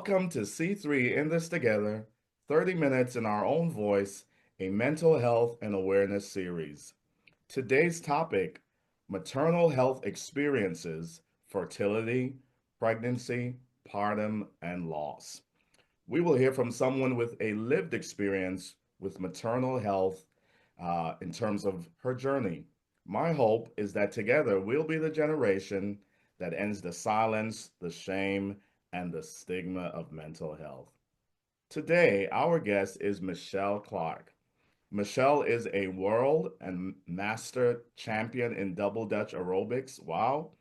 Welcome to C3 In This Together, 30 minutes in our own voice, a mental health and awareness series. Today's topic, maternal health experiences, fertility, pregnancy, partum, and loss. We will hear from someone with a lived experience with maternal health in terms of her journey. My hope is that together we'll be the generation that ends the silence, the shame, and the stigma of mental health. Today, our guest is Michelle Clark. Michelle is a world and master champion in Double Dutch Aerobics. Wow.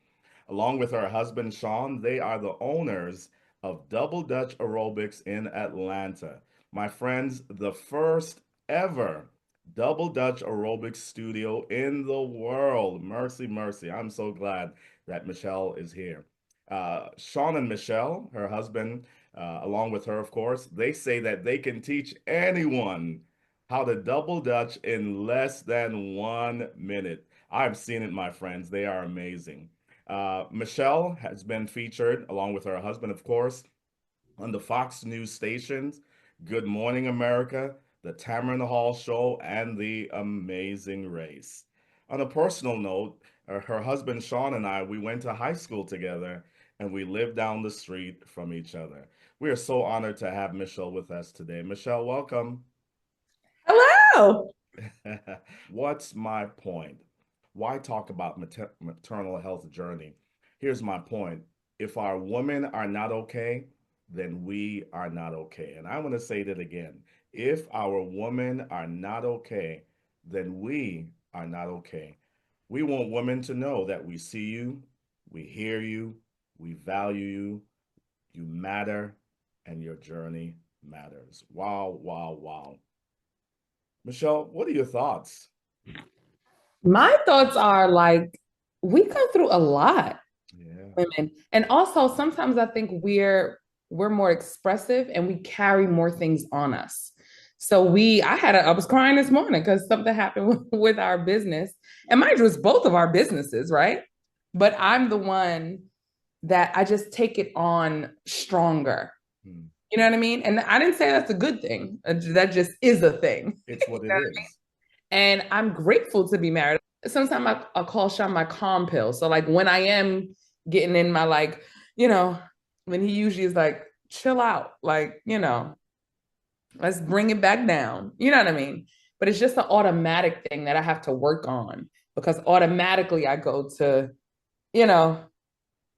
Along with her husband, Sean, they are the owners of Double Dutch Aerobics in Atlanta. My friends, the first ever Double Dutch Aerobics studio in the world. Mercy, mercy. I'm so glad that Michelle is here. Sean and Michelle, her husband, along with her, of course, they say that they can teach anyone how to double Dutch in less than 1 minute. I've seen it, my friends. They are amazing. Michelle has been featured, along with her husband, of course, on the Fox News stations, Good Morning America, The Tamron Hall Show, and The Amazing Race. On a personal note, her husband Sean and I, we went to high school together and we lived down the street from each other. We are so honored to have Michelle with us today. Michelle, welcome. Hello. What's my point? Why talk about maternal health journey? Here's my point. If our women are not okay, then we are not okay. And I want to say that again. If our women are not okay, then we are not okay. We want women to know that we see you, we hear you, we value you, you matter, and your journey matters. Wow, wow, wow. Michelle, what are your thoughts? My thoughts are like we go through a lot, Yeah. women. And also sometimes I think we're more expressive and we carry more things on us. So I was crying this morning because something happened with our business. And mind you, it's both of our businesses, right? But I'm the one that I just take it on stronger. Hmm. You know what I mean? And I didn't say that's a good thing. That just is a thing. It's what it is. And I'm grateful to be married. Sometimes I call Sean my calm pill. So like when I am getting in my like, you know, when he usually is like, chill out, like, let's bring it back down. You know what I mean? But it's just an automatic thing that I have to work on because automatically I go to, you know,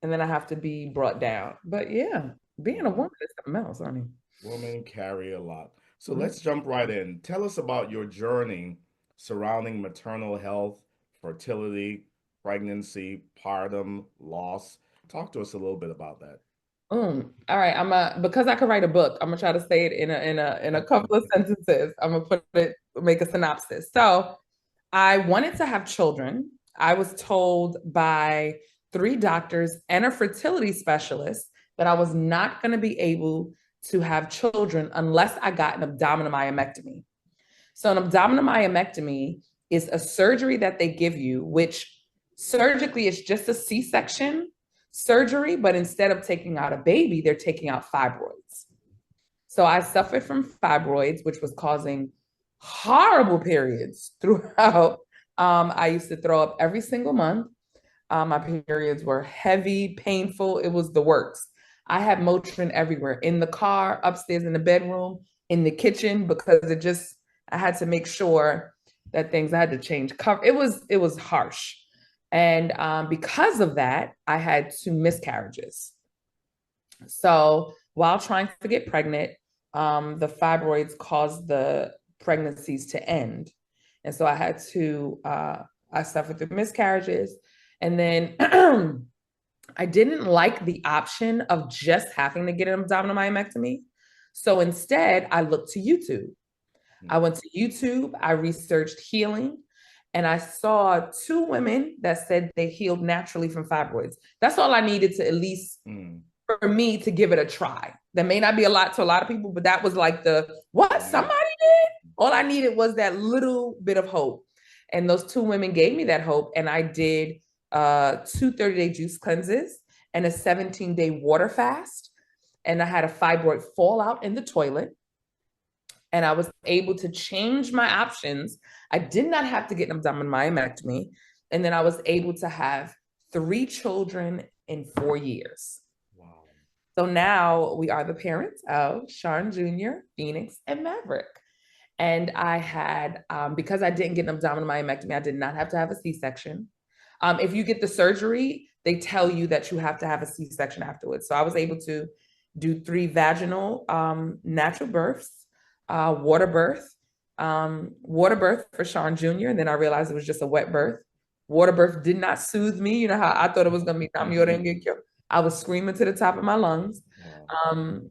and then I have to be brought down. But yeah, being a Yeah. woman is something else, honey. Women carry a lot. So Mhm. let's jump right in. Tell us about your journey surrounding maternal health, fertility, pregnancy, partum, loss. Talk to us a little bit about that. All right. Because I could write a book, I'm gonna try to say it in a couple of sentences. I'm gonna make a synopsis. So I wanted to have children. I was told by three doctors and a fertility specialist that I was not going to be able to have children unless I got an abdominal myomectomy. So, an abdominal myomectomy is a surgery that they give you, which surgically is just a C section surgery, but instead of taking out a baby, they're taking out fibroids. So, I suffered from fibroids, which was causing horrible periods throughout. I used to throw up every single month. My periods were heavy, painful. It was the works. I had Motrin everywhere in the car, upstairs in the bedroom, in the kitchen, because I had to make sure that I had to change cover. It was harsh. And because of that, I had two miscarriages. So while trying to get pregnant, the fibroids caused the pregnancies to end. And so I suffered through miscarriages. And then I didn't like the option of just having to get an abdominal myomectomy. So instead, I looked to YouTube. I Hmm. went to YouTube, I researched healing, and I saw two women that said they healed naturally from fibroids. That's all I needed to at least Hmm. for me to give it a try. That may not be a lot to a lot of people, but that was like the what Yeah. somebody did. All I needed was that little bit of hope. And those two women gave me that hope. And I did two 30-day juice cleanses and a 17-day water fast. and I had a fibroid fall out in the toilet, and I was able to change my options. I did not have to get an abdominal myomectomy, and then I was able to have 3 children in 4 years. Wow. So now we are the parents of Sean Jr., Phoenix, and Maverick. And I had, because I didn't get an abdominal myomectomy, I did not have to have a C-section. If you get the surgery, they tell you that you have to have a C-section afterwards. So I was able to do 3 vaginal natural births, water birth, water birth for Sean Jr. And then I realized it was just a wet birth. Water birth did not soothe me. You know how I thought it was going to be I was screaming to the top of my lungs.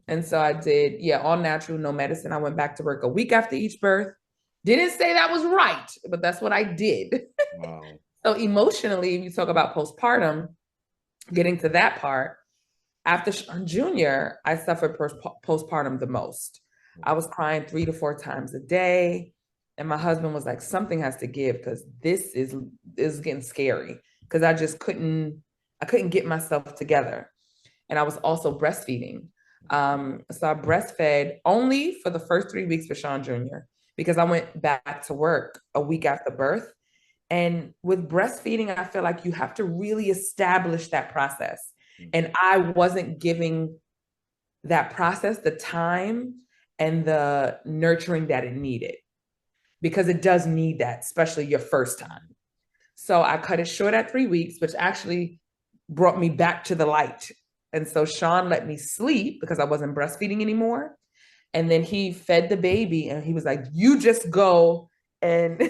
And so I did, yeah, all natural, no medicine. I went back to work a week after each birth. Didn't say that was right, but that's what I did. Wow. So emotionally, if you talk about postpartum, getting to that part, after Sean Jr., I suffered postpartum the most. I was crying 3 to 4 times a day. And my husband was like, something has to give because this is getting scary. Because I couldn't get myself together. And I was also breastfeeding. So I breastfed only for the first 3 weeks for Sean Jr. because I went back to work a week after birth. And with breastfeeding, I feel like you have to really establish that process. And I wasn't giving that process the time and the nurturing that it needed because it does need that, especially your first time. So I cut it short at 3 weeks, which actually brought me back to the light. And so Sean let me sleep because I wasn't breastfeeding anymore. And then he fed the baby and he was like, you just go and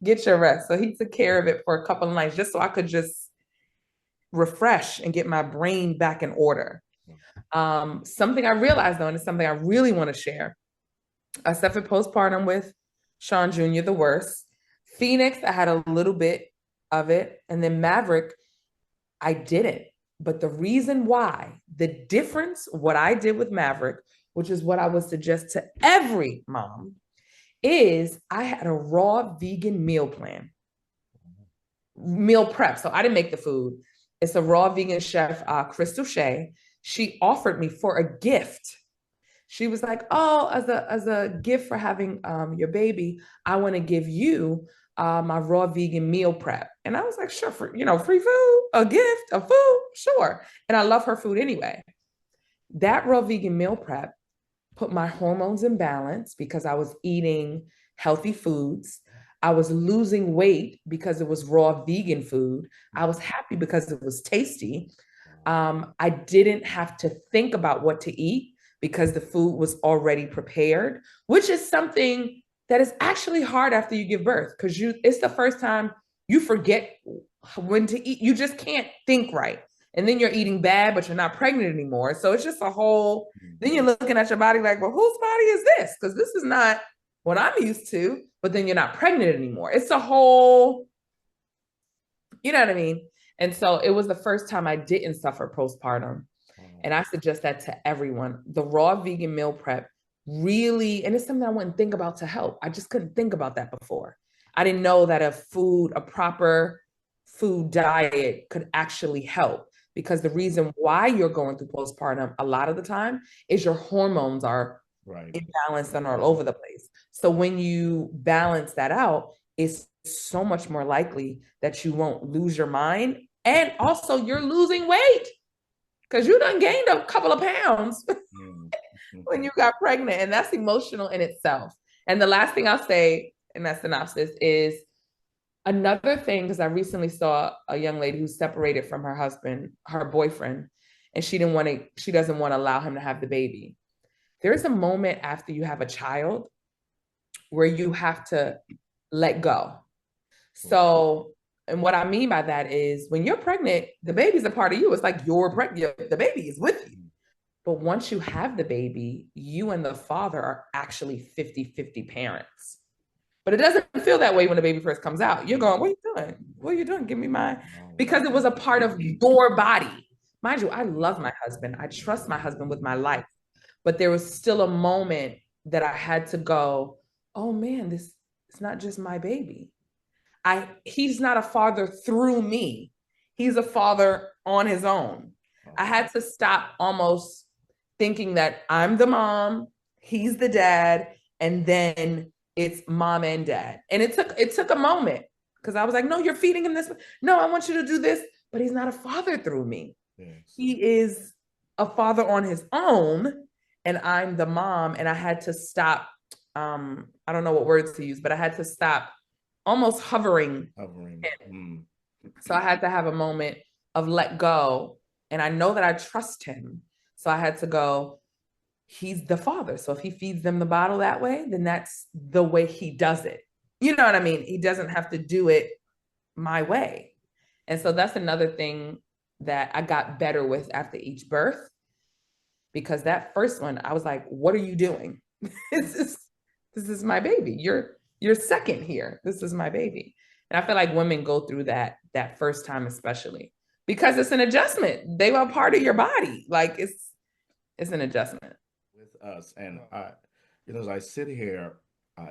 get your rest. So he took care of it for a couple of nights just so I could just refresh and get my brain back in order. Something I realized though, and it's something I really want to share. I suffered postpartum with Sean Jr., the worst. Phoenix, I had a little bit of it. And then Maverick, I didn't. But the reason why, the difference, what I did with Maverick, which is what I would suggest to every mom, is I had a raw vegan meal plan, meal prep. So I didn't make the food. It's a raw vegan chef, Crystal Shea. She offered me for a gift. She was like, oh, as a gift for having your baby, I want to give you my raw vegan meal prep. And I was like, sure, for, free food, a gift, a food, sure. And I love her food anyway. That raw vegan meal prep put my hormones in balance because I was eating healthy foods. I was losing weight because it was raw vegan food. I was happy because it was tasty. I didn't have to think about what to eat because the food was already prepared, which is something that is actually hard after you give birth because it's the first time you forget when to eat. You just can't think right. And then you're eating bad, but you're not pregnant anymore. So it's just a whole, then you're looking at your body like, well, whose body is this? Because this is not what I'm used to, but then you're not pregnant anymore. It's a whole, you know what I mean? And so it was the first time I didn't suffer postpartum. And I suggest that to everyone. The raw vegan meal prep really, and it's something I wouldn't think about to help. I just couldn't think about that before. I didn't know that a proper food diet could actually help because the reason why you're going through postpartum a lot of the time is your hormones are imbalanced and all over the place. So when you balance that out, it's so much more likely that you won't lose your mind. And also you're losing weight because you done gained a couple of pounds when you got pregnant. And that's emotional in itself. And the last thing I'll say in that synopsis is another thing, because I recently saw a young lady who's separated from her husband, her boyfriend, and she doesn't want to allow him to have the baby. There's a moment after you have a child where you have to let go. So, and what I mean by that is when you're pregnant, the baby's a part of you. It's like you're pregnant, the baby is with you. But once you have the baby, you and the father are actually 50-50 parents. But it doesn't feel that way when the baby first comes out. You're going, what are you doing? What are you doing? Give me mine. Because it was a part of your body. Mind you, I love my husband. I trust my husband with my life. But there was still a moment that I had to go, oh man, it's not just my baby. He's not a father through me. He's a father on his own. I had to stop almost thinking that I'm the mom, he's the dad, and then it's mom and dad. And it took a moment because I was like, no, you're feeding him this. No, I want you to do this, but he's not a father through me. Yes. He is a father on his own, and I'm the mom. And I had to stop. I don't know what words to use, but I had to stop almost hovering Hovering. him. So I had to have a moment of let go. And I know that I trust him. So I had to go, he's the father. So if he feeds them the bottle that way, then that's the way he does it. You know what I mean? He doesn't have to do it my way. And so that's another thing that I got better with after each birth, because that first one, I was like, what are you doing? this is this is my baby. You're second here. This is my baby. And I feel like women go through that first time, especially because it's an adjustment. They are part of your body. Like it's an adjustment. With us. And as I sit here,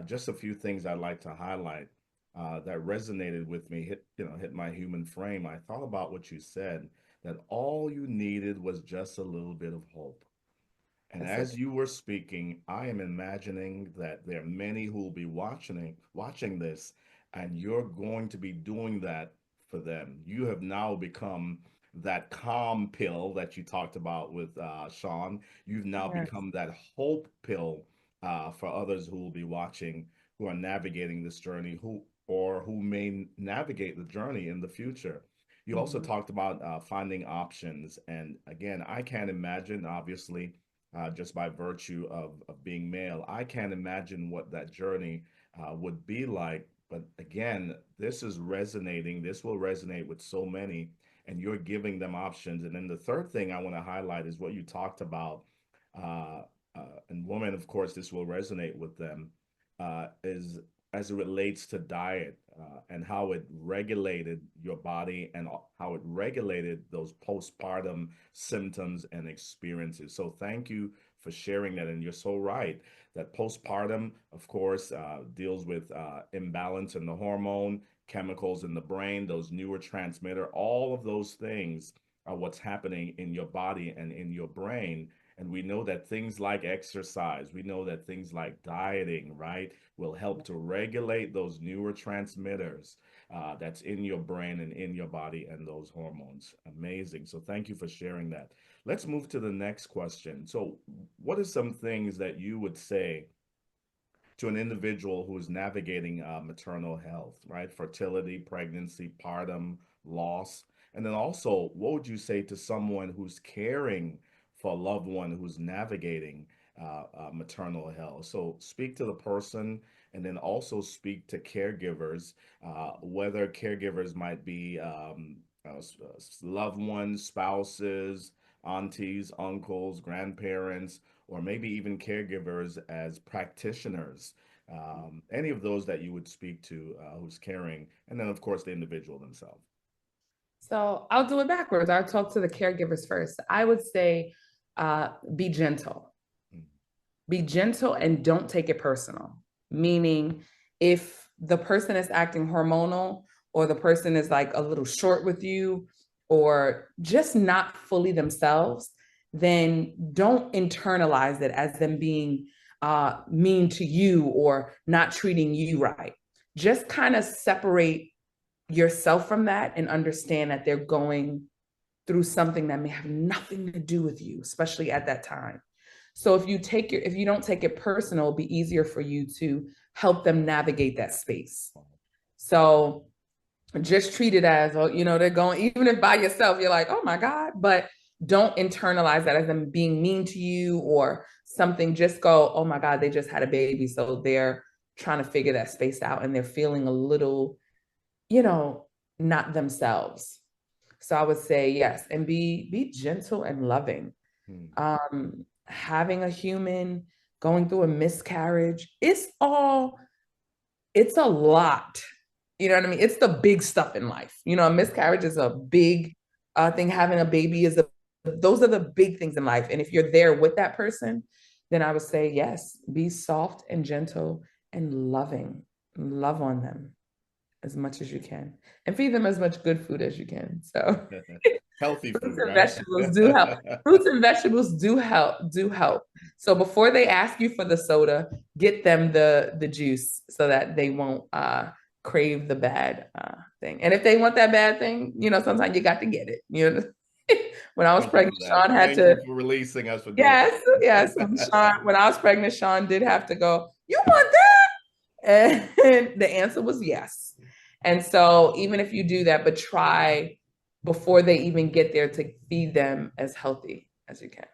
just a few things I'd like to highlight that resonated with me, hit my human frame. I thought about what you said, that all you needed was just a little bit of hope. And That's it. as you were speaking, I am imagining that there are many who will be watching this, and you're going to be doing that for them. You have now become that calm pill that you talked about with Sean. You've now Yes. become that hope pill for others who will be watching, who are navigating this journey, who may navigate the journey in the future. You also Mhm. talked about finding options, and again, I can't imagine, obviously just by virtue of being male. I can't imagine what that journey would be like. But again, this is resonating. This will resonate with so many, and you're giving them options. And then the third thing I want to highlight is what you talked about. Uh, and women, of course, this will resonate with them, is as it relates to diet and how it regulated your body and how it regulated those postpartum symptoms and experiences. So thank you for sharing that. And you're so right that postpartum, of course, deals with imbalance in the hormone, chemicals in the brain, those neurotransmitter, all of those things are what's happening in your body and in your brain. And we know that things like exercise, we know that things like dieting, right, will help to regulate those neurotransmitters that's in your brain and in your body and those hormones. Amazing. So thank you for sharing that. Let's move to the next question. So, what are some things that you would say to an individual who is navigating maternal health, right? Fertility, pregnancy, partum, loss. And then also, what would you say to someone who's caring for a loved one who's navigating maternal health? So speak to the person and then also speak to caregivers, whether caregivers might be loved ones, spouses, aunties, uncles, grandparents, or maybe even caregivers as practitioners, any of those that you would speak to who's caring, and then of course the individual themselves. So I'll do it backwards. I'll talk to the caregivers first. I would say be gentle. Mm. Be gentle and don't take it personal. Meaning, if the person is acting hormonal or the person is like a little short with you or just not fully themselves, then don't internalize it as them being mean to you or not treating you right. Just kind of separate yourself from that and understand that they're going through something that may have nothing to do with you, especially at that time. So if you don't take it personal, it'll be easier for you to help them navigate that space. So just treat it as, oh, they're going, even if by yourself, you're like, oh my God, but don't internalize that as them being mean to you or something. Just go, oh my God, they just had a baby. So they're trying to figure that space out and they're feeling a little, you know, not themselves. So I would say yes, and be gentle and loving. Hmm. Having a human going through a miscarriage, it's a lot. You know what I mean? It's the big stuff in life. A miscarriage is a big thing. Having a baby those are the big things in life. And if you're there with that person, then I would say yes, be soft and gentle and loving. Love on them as much as you can, and feed them as much good food as you can. So Healthy fruits food, and right? vegetables do help. Fruits and vegetables do help. Do help. So before they ask you for the soda, get them the juice so that they won't crave the bad thing. And if they want that bad thing, sometimes you got to get it. When I was Thank you pregnant, for that. Sean had Thank you to. for Yes, releasing us for doing yes. When I was pregnant, Sean did have to go. You want that? And the answer was yes. And so even if you do that, but try before they even get there to feed them as healthy as you can.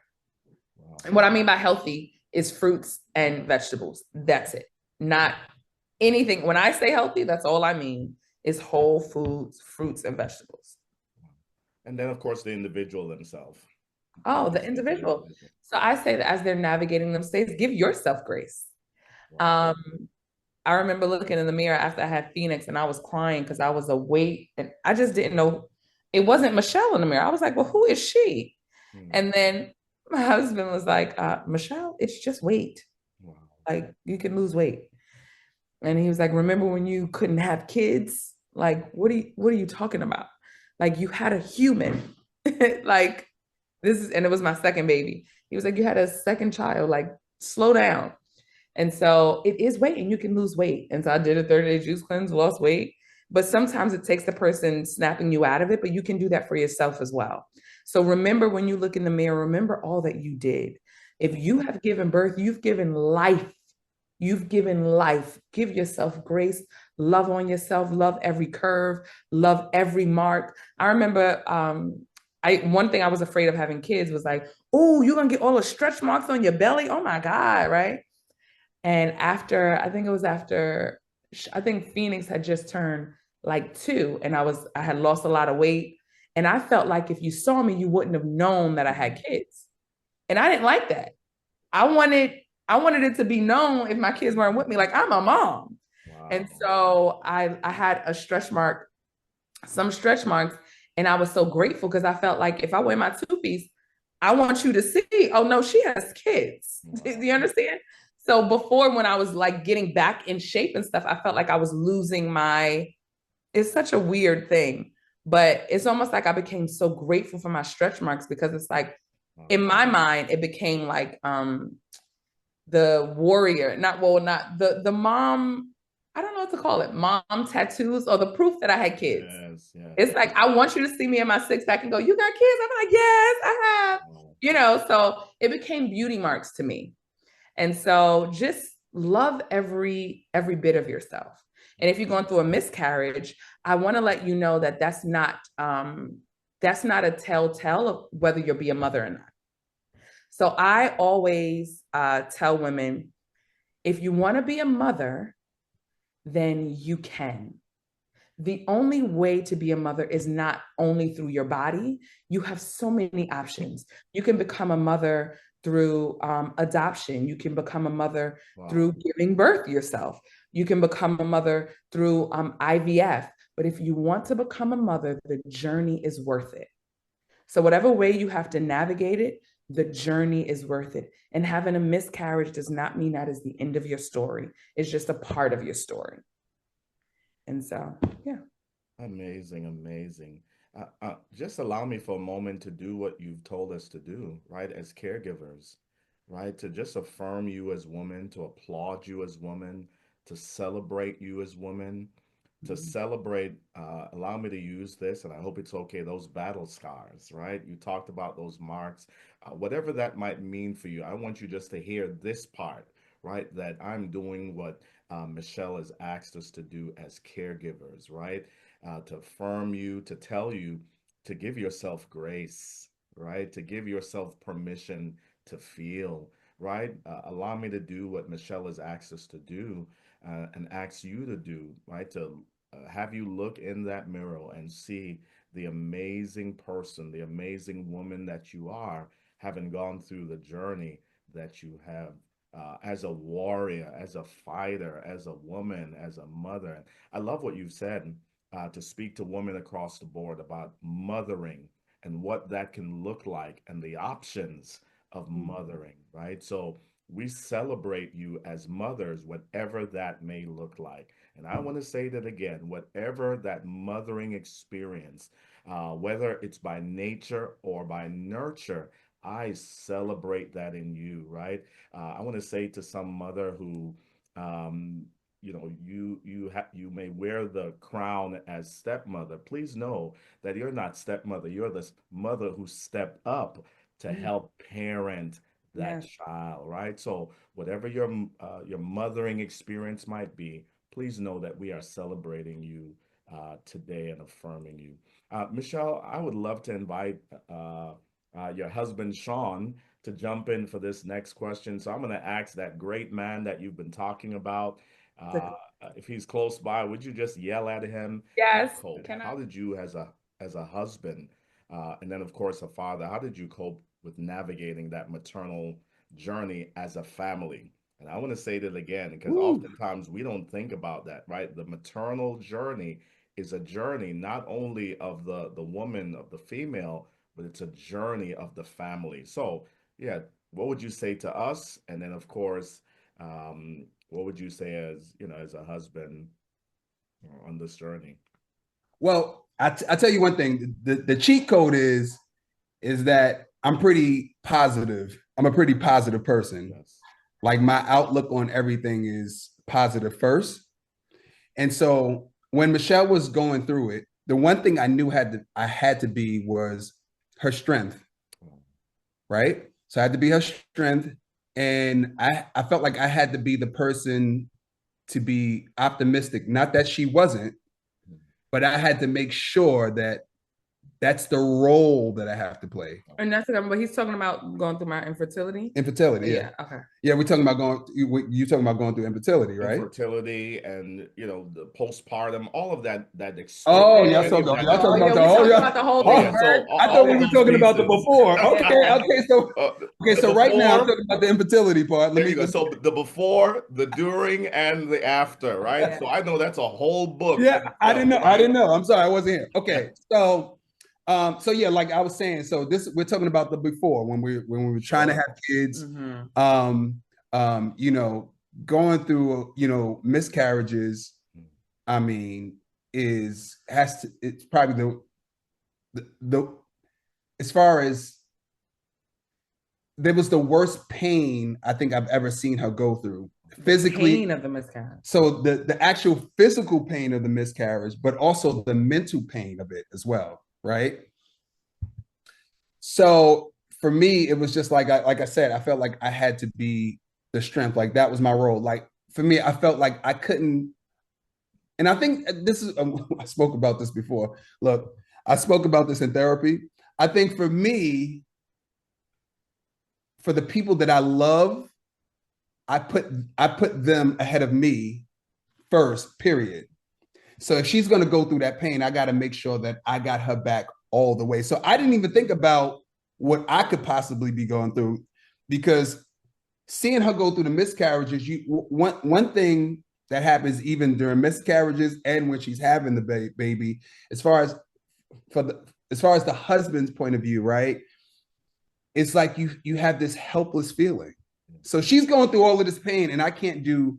Wow. And what I mean by healthy is fruits and vegetables. That's it. Not anything. When I say healthy, that's all I mean is whole foods, fruits, and vegetables. And then, of course, the individual themselves. Oh, Don't the forget the individual. individual. So I say that as they're navigating them states, give yourself grace. Wow. Um, I remember looking in the mirror after I had Phoenix and I was crying because I was awake and I just didn't know. It wasn't Michelle in the mirror. I was like, well, who is she? Hmm. And then my husband was like, Michelle, it's just weight. Wow. Like you can lose weight. And he was like, remember when you couldn't have kids? Like, what are you talking about? Like you had a human. Like and it was my second baby. He was like, you had a second child, like slow down. And so it is weight and you can lose weight. And so I did a 30-day juice cleanse, lost weight. But sometimes it takes the person snapping you out of it, but you can do that for yourself as well. So remember when you look in the mirror, remember all that you did. If you have given birth, you've given life. You've given life. Give yourself grace. Love on yourself. Love every curve. Love every mark. I remember one thing I was afraid of having kids was like, oh, you're gonna get all the stretch marks on your belly. Oh my God, right? And I think Phoenix had just turned like 2 and I had lost a lot of weight. And I felt like if you saw me, you wouldn't have known that I had kids. And I didn't like that. I wanted I wanted it to be known if my kids weren't with me, like I'm a mom. And Wow. so I had some stretch marks, and I was so grateful because I felt like if I wear my two-piece, I want you to see, oh no, she has kids. Wow. Do you understand? So before, when I was like getting back in shape and stuff, I felt like I was losing it's such a weird thing, but it's almost like I became so grateful for my stretch marks because it's like Wow. in my mind, it became like the warrior, not the mom, I don't know what to call it, mom tattoos or the proof that I had kids. Yes, yes. It's like I want you to see me in my six pack and go, you got kids? I'm like, yes, I have. Wow. So it became beauty marks to me. And so just love every bit of yourself. And if you're going through a miscarriage, I want to let you know that that's not a telltale of whether you'll be a mother or not. So I always tell women, if you want to be a mother, then you can. The only way to be a mother is not only through your body. You have so many options. You can become a mother through adoption. You can become a mother Wow. through giving birth yourself. You can become a mother through IVF. But if you want to become a mother, the journey is worth it. So, whatever way you have to navigate it, the journey is worth it. And having a miscarriage does not mean that is the end of your story, it's just a part of your story. And so, yeah. Amazing, amazing. Just allow me for a moment to do what you've told us to do, right? As caregivers, right? To just affirm you as women, to applaud you as women, to celebrate you as women, to celebrate, allow me to use this, and I hope it's okay, those battle scars, right? You talked about those marks, whatever that might mean for you. I want you just to hear this part, right? That I'm doing what Michelle has asked us to do as caregivers, right? To affirm you, to tell you to give yourself grace, right? To give yourself permission to feel, right? Allow me to do what Michelle has asked us to do and ask you to do, right? To have you look in that mirror and see the amazing person, the amazing woman that you are, having gone through the journey that you have. As a warrior, as a fighter, as a woman, as a mother. I love what you've said to speak to women across the board about mothering and what that can look like and the options of mothering, right? So we celebrate you as mothers, whatever that may look like. And I want to say that again, whatever that mothering experience, whether it's by nature or by nurture, I celebrate that in you, right? I want to say to some mother who, um, you may wear the crown as stepmother. Please know that you're not stepmother. You're the mother who stepped up to Mhm. help parent that Yes. child, right? So whatever your mothering experience might be, please know that we are celebrating you today and affirming you. Michelle, I would love to invite your husband Sean to jump in for this next question. So I'm going to ask that great man that you've been talking about. Uh, if he's close by, would you just yell at him? Yes. Cope. Can I? How did you, as a husband, and then of course a father, how did you cope with navigating that maternal journey as a family? And I want to say that again because Woo. oftentimes we don't think about that, right? The maternal journey is a journey not only of the woman, of the female, but it's a journey of the family. So, yeah, what would you say to us? And then, of course, what would you say as as a husband on this journey? Well, I tell you one thing. The cheat code is that I'm pretty positive. I'm a pretty positive person. Yes. Like my outlook on everything is positive first. And so when Michelle was going through it, the one thing I knew I had to be was her strength, right? So I had to be her strength. And I felt like I had to be the person to be optimistic. Not that she wasn't, but I had to make sure that that's the role that I have to play. And that's but he's talking about going through my infertility. Infertility, yeah. Okay. Yeah, we're talking about you talking about going through infertility, right? Infertility and the postpartum, all of that experience. Oh, Y'all talking about the whole oh, thing. yeah, so I thought we were talking about the before. Yeah. Okay, so right now I'm talking about the infertility part. There you go. So the before, the during, and the after, right? Yeah. So I know that's a whole book. Yeah, I didn't know. Right? I didn't know. I'm sorry, I wasn't here. Okay, so yeah, like I was saying, so this we're talking about the before when we were trying to have kids. You know, going through miscarriages. I mean, it's probably the as far as there was the worst pain I think I've ever seen her go through physically. Pain of the miscarriage. So the actual physical pain of the miscarriage, but also the mental pain of it as well, right? So for me, it was just like I said, I felt like I had to be the strength. Like that was my role. Like for me, I felt like I couldn't. And I think this is I spoke about this before. Look, I spoke about this in therapy. I think for me, for the people that I love, I put them ahead of me first, period. So if she's going to go through that pain, I got to make sure that I got her back all the way. So I didn't even think about what I could possibly be going through, because seeing her go through the miscarriages, one thing that happens even during miscarriages and when she's having the baby, as far as the husband's point of view, right? It's like you have this helpless feeling. So she's going through all of this pain, and I can't do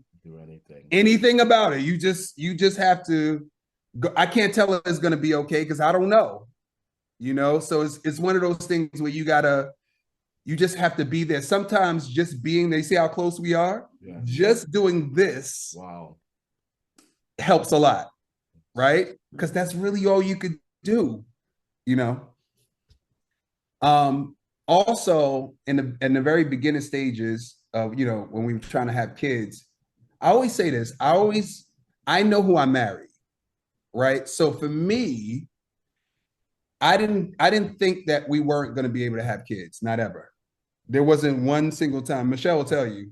anything about it. You just have to go. I can't tell her it's going to be okay because I don't know. So it's one of those things where you just have to be there. Sometimes just being there, see how close we are? Yeah. Just doing this helps a lot, right? Because that's really all you could do, Also, in the very beginning stages of, when we were trying to have kids, I always say this, I know who I married, right? So for me, I didn't think that we weren't going to be able to have kids, not ever. There wasn't one single time. Michelle will tell you,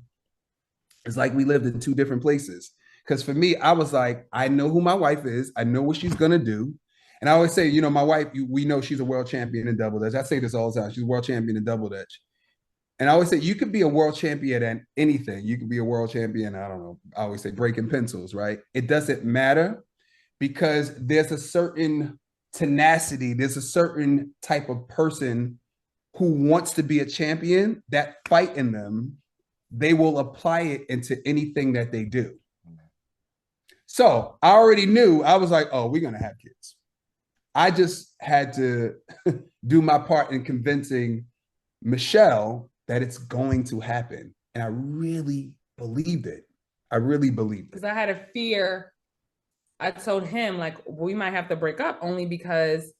it's like we lived in two different places. Because for me, I was like, I know who my wife is. I know what she's going to do. And I always say, my wife, we know she's a world champion in double dutch. I say this all the time. She's a world champion in double dutch. And I always say, you could be a world champion at anything. You could be a world champion, I don't know, I always say breaking pencils, right? It doesn't matter, because there's a certain tenacity. There's a certain type of person who wants to be a champion. That fight in them they will apply it into anything that they do. So I already knew, I was like, oh, we're going to have kids. I just had to do my part in convincing Michelle that it's going to happen. And I really believed it. I really believed it. Because I had a fear. I told him, like, we might have to break up only because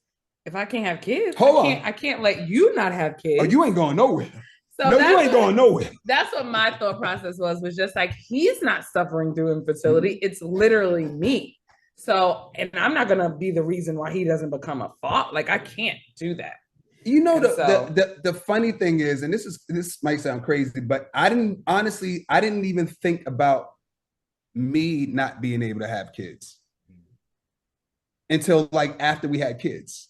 if I can't have kids, I can't let you not have kids. Oh, you ain't going nowhere. So no, you ain't going nowhere. That's what my thought process was just like, he's not suffering through infertility. Mm-hmm. It's literally me. So, and I'm not going to be the reason why he doesn't become a father. Like, I can't do that. You know, the funny thing is, and this might sound crazy, but I didn't even think about me not being able to have kids until like after we had kids.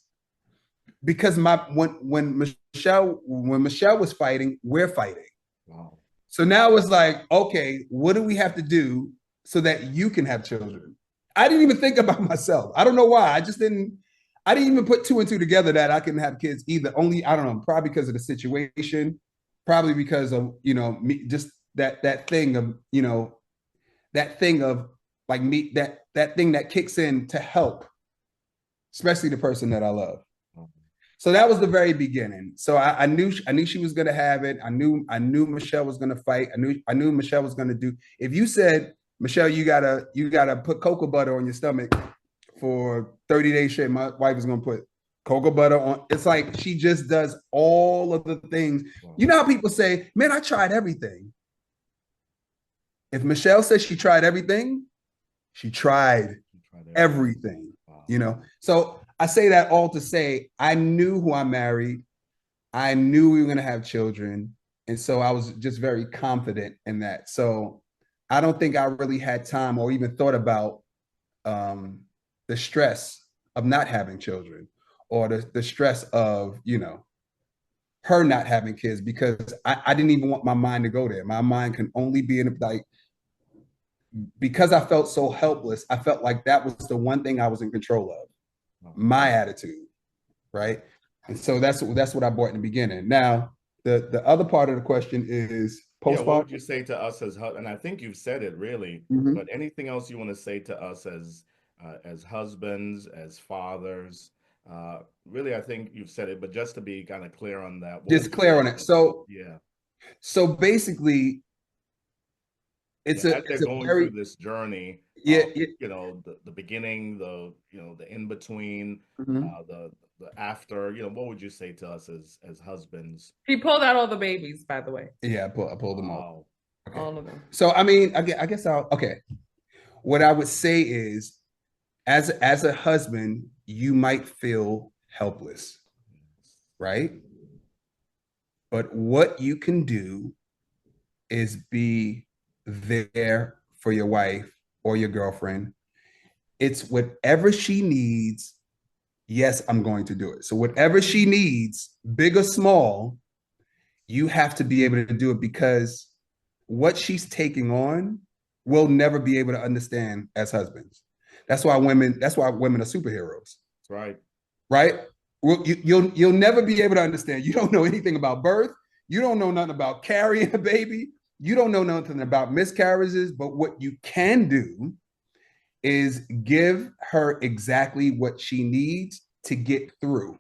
Because when Michelle was fighting, we're fighting. Wow. So now it's like, okay, what do we have to do so that you can have children? I didn't even think about myself. I don't know why. I didn't even put two and two together that I can have kids either. Only, I don't know, probably because of the situation, probably because of, you know, me, just that thing of, you know, that thing of like me, that thing that kicks in to help, especially the person that I love. So that was the very beginning. So I knew she was going to have it. I knew Michelle was going to fight. I knew Michelle was going to do. If you said, Michelle, you gotta put cocoa butter on your stomach for 30 days straight, my wife is going to put cocoa butter on. It's like she just does all of the things. You know how people say, man, I tried everything. If Michelle says she tried everything, she tried everything. Wow. You know, so I say that all to say, I knew who I married. I knew we were going to have children. And so I was just very confident in that. So I don't think I really had time or even thought about the stress of not having children or the stress of, you know, her not having kids, because I didn't even want my mind to go there. My mind can only be in like, because I felt so helpless, I felt like that was the one thing I was in control of. My attitude, right? And so that's what I brought in the beginning. Now, the other part of the question is postpartum. Yeah, what would you say to us as and I think you've said it really, mm-hmm. But anything else you want to say to us as husbands, as fathers? Really, I think you've said it, but just to be kind of clear on that. Just clear on it. So yeah. So basically, it's as they're going through this journey. Yeah, you know, the beginning, the in between, mm-hmm. The after. You know, what would you say to us as husbands? He pulled out all the babies, by the way. Yeah, I pulled them all. Okay. All of them. So I mean, I guess what I would say is, as a husband, you might feel helpless, right? But what you can do is be there for your wife or your girlfriend. It's whatever she needs. Yes, I'm going to do it. So whatever she needs, big or small, you have to be able to do it, because what she's taking on, we'll never be able to understand as husbands. That's why women are superheroes. That's right. Right? Well, you'll never be able to understand. You don't know anything about birth. You don't know nothing about carrying a baby. You don't know nothing about miscarriages. But what you can do is give her exactly what she needs to get through.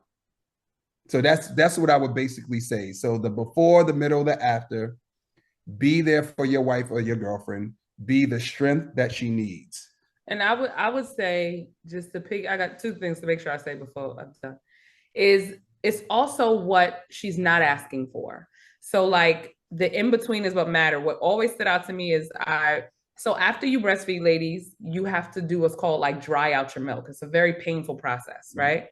So that's what I would basically say. So the before, the middle, the after, be there for your wife or your girlfriend. Be the strength that she needs. And I would say, just to pick, I got two things to make sure I say before I'm done. It's also what she's not asking for. So like the in-between is what matter. What always stood out to me is so after you breastfeed, ladies, you have to do what's called like dry out your milk. It's a very painful process, right?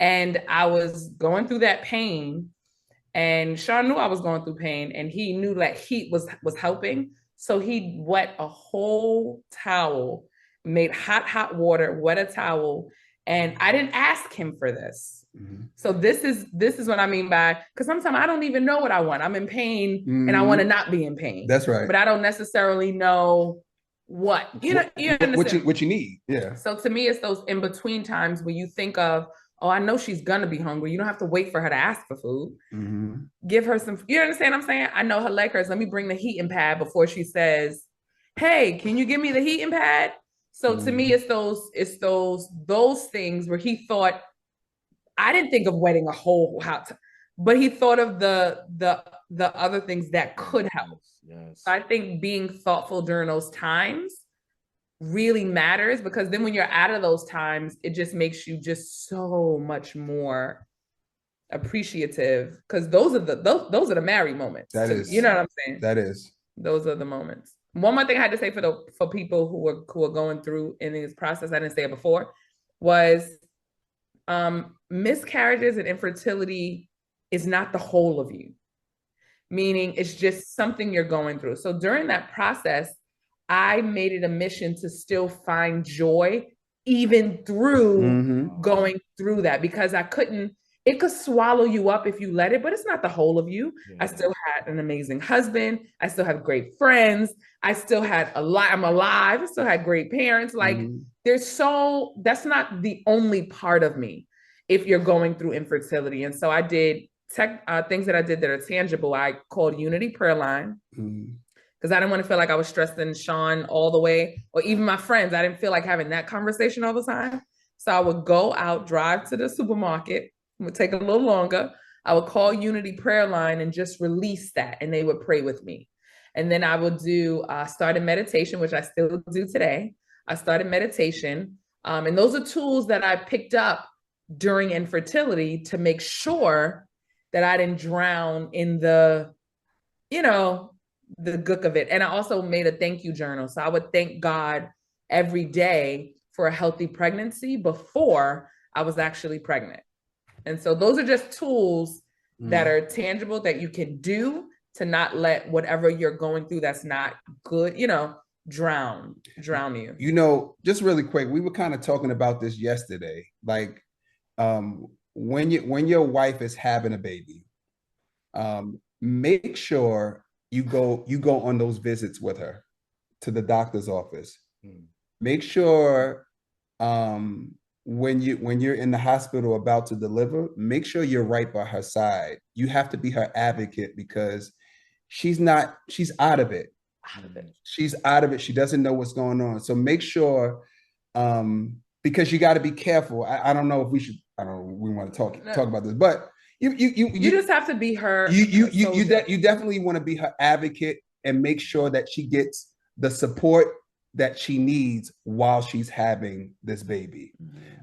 And I was going through that pain, and Sean knew I was going through pain, and he knew that heat was helping. So he wet a whole towel, made hot water, wet a towel. And I didn't ask him for this. Mm-hmm. So this is what I mean by, because sometimes I don't even know what I want. I'm in pain, mm-hmm. and I want to not be in pain. That's right. But I don't necessarily know what you understand what you need. Yeah. So to me, it's those in between times when you think of, Oh, I know she's gonna be hungry. You don't have to wait for her to ask for food. Mm-hmm. Give her some, you understand what I'm saying? I know her leg hurts. Let me bring the heating pad before she says, hey, can you give me the heating pad? So to me, it's those things where he thought, I didn't think of wetting a whole house, but he thought of the other things that could help. Yes. So I think being thoughtful during those times really matters, because then when you're out of those times, it just makes you just so much more appreciative, because those are the married moments. That is, you know what I'm saying? That is. Those are the moments. One more thing I had to say for people who are going through in this process, I didn't say it before, was miscarriages and infertility is not the whole of you, meaning it's just something you're going through. So during that process, I made it a mission to still find joy even through going through that, because it could swallow you up if you let it, but it's not the whole of you. Yeah. I still had an amazing husband. I still have great friends. I still had I'm alive. I still had great parents. Like that's not the only part of me if you're going through infertility. And so I did things that I did that are tangible. I called Unity Prayer Line, because I didn't want to feel like I was stressing Sean all the way, or even my friends. I didn't feel like having that conversation all the time. So I would go out, drive to the supermarket. It would take a little longer. I would call Unity Prayer Line and just release that, and they would pray with me. And then I would do started meditation, which I still do today. I started meditation. And those are tools that I picked up during infertility to make sure that I didn't drown in the gook of it. And I also made a thank you journal. So I would thank God every day for a healthy pregnancy before I was actually pregnant. And so those are just tools that are tangible that you can do to not let whatever you're going through that's not good, drown you. Just really quick, we were kind of talking about this yesterday. Like, when your wife is having a baby, make sure you go on those visits with her to the doctor's office. Make sure when you're in the hospital about to deliver, make sure you're right by her side. You have to be her advocate, because she's out of it. She's out of it. She doesn't know what's going on. So make sure, because you got to be careful. I don't know if we should. I don't know. We want to talk about this, but you just have to be her. You definitely want to be her advocate and make sure that she gets the support that she needs while she's having this baby.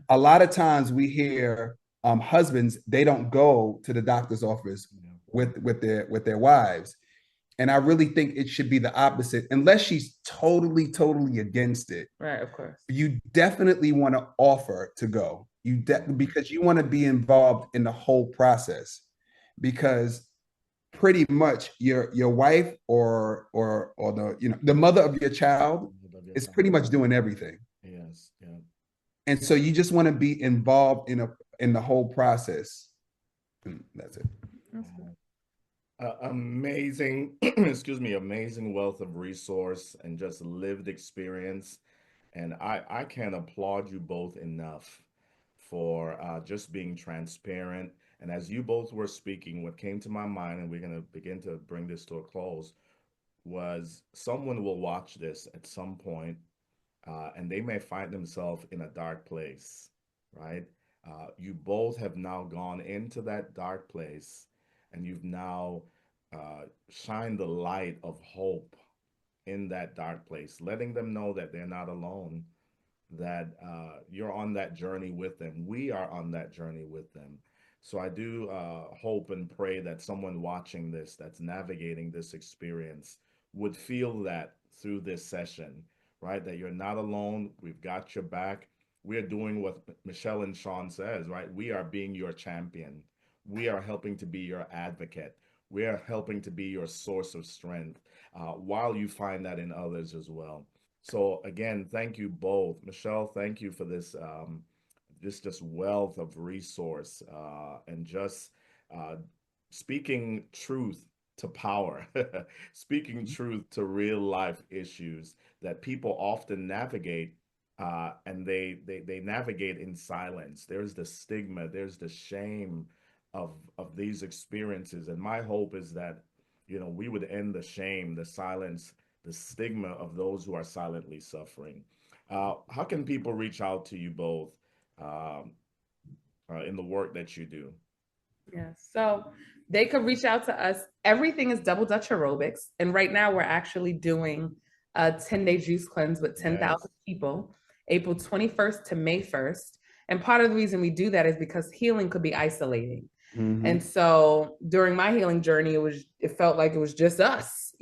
A lot of times we hear husbands, they don't go to the doctor's office with their wives. And I really think it should be the opposite, unless she's totally against it. Right, of course. You definitely want to offer to go. Because you want to be involved in the whole process, because pretty much your wife or the mother of your child is pretty much doing everything. Yes, yeah. And so you just want to be involved in the whole process. And that's it. Amazing, amazing wealth of resource and just lived experience. And I can't applaud you both enough for just being transparent. And as you both were speaking, what came to my mind, and we're going to begin to bring this to a close, was someone will watch this at some point, and they may find themselves in a dark place, right? You both have now gone into that dark place, and you've now shined the light of hope in that dark place, letting them know that they're not alone, that you're on that journey with them. We are on that journey with them. So I do hope and pray that someone watching this, that's navigating this experience, would feel that through this session, right? That you're not alone. We've got your back. We're doing what Michelle and Sean says, right? We are being your champion. We are helping to be your advocate. We are helping to be your source of strength, while you find that in others as well. So again, thank you both. Michelle, thank you for this just wealth of resource, and just speaking truth to power, speaking truth to real life issues that people often navigate and they navigate in silence. There's the stigma, there's the shame of these experiences, and my hope is that we would end the shame, the silence, the stigma of those who are silently suffering. How can people reach out to you both um, in the work that you do? Yeah. So they could reach out to us. Everything is Double Dutch Aerobics. And right now we're actually doing a 10-day juice cleanse with Yes. 10,000 people, April 21st to May 1st. And part of the reason we do that is because healing could be isolating. And so during my healing journey, it felt like it was just us.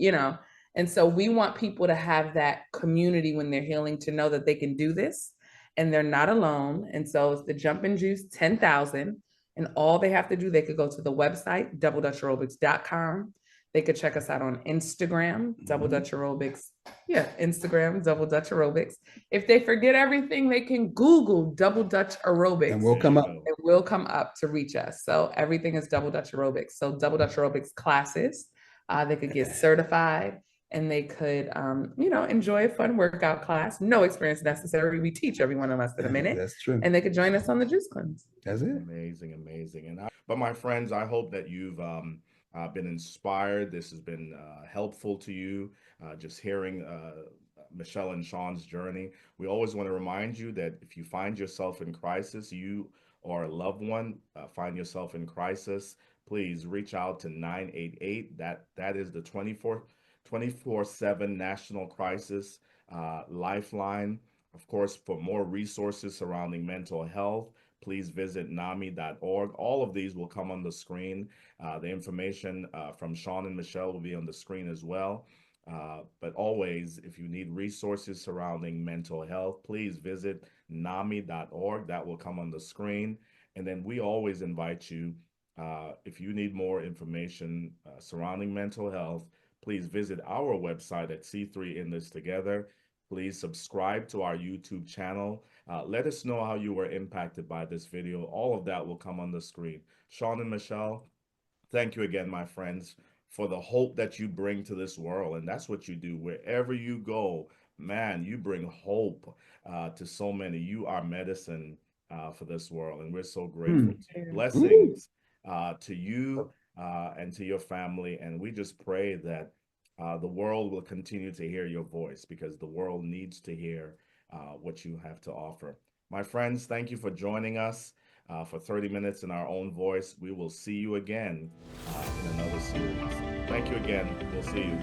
And so we want people to have that community when they're healing, to know that they can do this and they're not alone. And so it's the Jump and Juice 10,000. And all they have to do, they could go to the website, doubledutchaerobics.com. They could check us out on Instagram, Double Dutch Aerobics. Yeah, Instagram, Double Dutch Aerobics. If they forget everything, they can Google Double Dutch Aerobics. And we'll come up. It will come up to reach us. So everything is Double Dutch Aerobics. So Double Dutch Aerobics classes, they could get certified, and they could, enjoy a fun workout class. No experience necessary. We teach everyone in less than a minute. That's true. And they could join us on the juice cleanse. That's it. Amazing, amazing. But my friends, I hope that you've been inspired. This has been helpful to you. Just hearing Michelle and Sean's journey. We always want to remind you that if you find yourself in crisis, you or a loved one find yourself in crisis, please reach out to 988. That is the 24/7 national crisis lifeline. Of course, for more resources surrounding mental health, please visit NAMI.org. All of these will come on the screen. The information from Sean and Michelle will be on the screen as well. But always, if you need resources surrounding mental health, please visit NAMI.org. That will come on the screen. And then we always invite you, if you need more information surrounding mental health, please visit our website at C3 In This Together. Please subscribe to our YouTube channel. Let us know how you were impacted by this video. All of that will come on the screen. Sean and Michelle, thank you again, my friends, for the hope that you bring to this world. And that's what you do. Wherever you go, man, you bring hope to so many. You are medicine for this world. And we're so grateful to you. Blessings to you and to your family. And we just pray that the world will continue to hear your voice, because the world needs to hear what you have to offer. My friends, thank you for joining us for 30 minutes in our own voice. We will see you again in another series. Thank you again. We'll see you.